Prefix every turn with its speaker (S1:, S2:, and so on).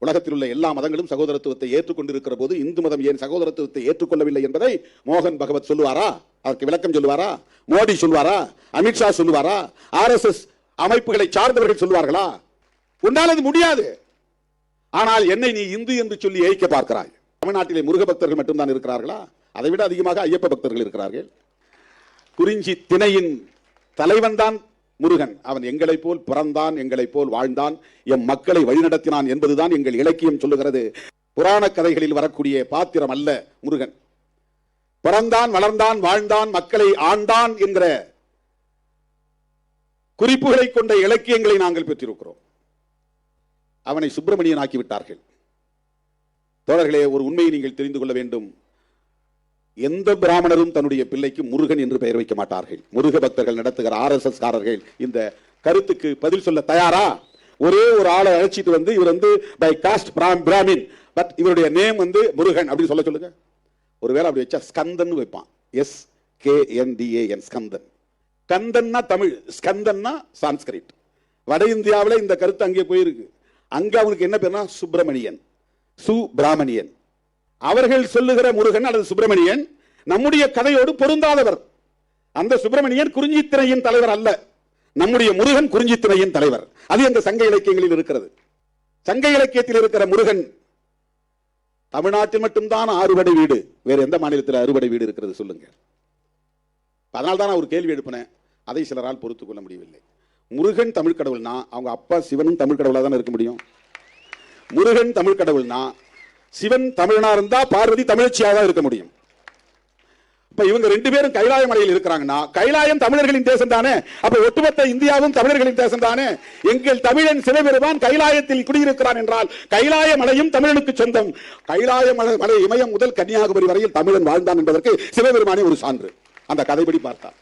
S1: உலகத்தில் உள்ள எல்லா மதங்களும் சகோதரத்துவத்தை ஏற்றுக்கொண்டிருக்கிற போது இந்து மதம் ஏன் சகோதரத்துவத்தை ஏற்றுக்கொள்ளவில்லை என்பதை மோகன் பகவத் சொல்லுவாரா? அதற்கு விளக்கம் சொல்லுவாரா? மோடி சொல்வாரா? அமித்ஷா சொல்லுவாரா? RSS அமைப்புகளை சார்ந்தவர்கள் சொல்வார்களா? உன்னால் அது முடியாது. ஆனால் என்னை நீ இந்து என்று சொல்லி ஏய்க்க பார்க்கிறாய். தமிழ்நாட்டிலே முருக பக்தர்கள் மட்டும்தான் இருக்கிறார்களா? அதை விட அதிகமாக ஐயப்ப பக்தர்கள் இருக்கிறார்கள். குறிஞ்சி திணையின் தலைவன் தான் முருகன். அவன் எங்களைப் போல் பிறந்தான், எங்களைப் போல் வாழ்ந்தான், எம் மக்களை வழிநடத்தினான் என்பதுதான் எங்கள் இலக்கியம் சொல்லுகிறது. புராண கதைகளில் வரக்கூடிய பாத்திரம் அல்ல முருகன். பிறந்தான், வளர்ந்தான், வாழ்ந்தான், மக்களை ஆண்டான் என்கிற குறிப்புகளை கொண்ட இலக்கியங்களை நாங்கள் பெற்றிருக்கிறோம். அவனை சுப்பிரமணியன் ஆக்கிவிட்டார்கள். தோழர்களே, ஒரு உண்மையை நீங்கள் தெரிந்து கொள்ள வேண்டும். எந்த பிராமணரும் தன்னுடைய பிள்ளைக்கு முருகன் என்று பெயர் வைக்க மாட்டார்கள். முருக பக்தர்கள் நடத்துகிற RSS காரர்கள் இந்த கருத்துக்கு பதில் சொல்ல தயாரா? ஒரே ஒரு ஆளை அழைச்சிட்டு வந்து இவர் வந்து பை காஸ்ட் பிராமின், பட் இவருடைய நேம் வந்து முருகன் அப்படி சொல்ல சொல்லுங்க. ஒருவேளை அப்படி வச்சா ஸ்கந்தன் வைப்பான். SKNDAN ஸ்கந்தன். கந்தன்னா தமிழ், ஸ்கந்தன்னா சான்ஸ்கிரிட். வட இந்தியாவில் இந்த கருத்து அங்கே போயிருக்கு. அங்க அவனுக்கு என்ன பேர்னா சுப்பிரமணியன், சுப்பிராமணியன். அவர்கள் சொல்லுகிற முருகன் அல்லது சுப்பிரமணியன் நம்முடைய கதையோடு பொருந்தாதவர். அந்த சுப்பிரமணியன் குறிஞ்சித்திணையின் தலைவர் அல்ல. நம்முடைய முருகன் குறிஞ்சித்திணையின் தலைவர். அது அந்த சங்க இலக்கியங்களில் இருக்கிறது. சங்க இலக்கியத்தில் இருக்கிற முருகன் தமிழ்நாட்டில் மட்டும்தான் அறுபடை வீடு. வேற எந்த மாநிலத்தில் அறுபடை வீடு இருக்கிறது சொல்லுங்க. அதனால்தான் நான் ஒரு கேள்வி எழுப்பினேன். அதை சிலரால் பொறுத்துக் கொள்ள முடியவில்லை. முருகன் தமிழ் கடவுள்னா அவங்க அப்பா சிவனும் தமிழ் கடவுளா தான் இருக்க முடியும். முருகன் தமிழ் கடவுள்னா சிவன் தமிழனா இருந்தா பார்வதி தமிழச்சியாக தான் இருக்க முடியும். இப்ப இவங்க ரெண்டு பேரும் கைலாய மலையில் இருக்கிறாங்கன்னா கைலாயம் தமிழர்களின் தேசம் தானே. அப்ப ஒட்டுமொத்த இந்தியாவும் தமிழர்களின் தேசம் தானே. எங்கள் தமிழன் சிவபெருமான் கைலாயத்தில் குடியிருக்கிறான் என்றால் கைலாய மலையும் தமிழனுக்கு சொந்தம். கைலாய மலை இமயம் முதல் கன்னியாகுமரி வரையில் தமிழன் வாழ்ந்தான் என்பதற்கு சிவபெருமானே ஒரு சான்று. அந்த கதைப்படி பார்த்தார்.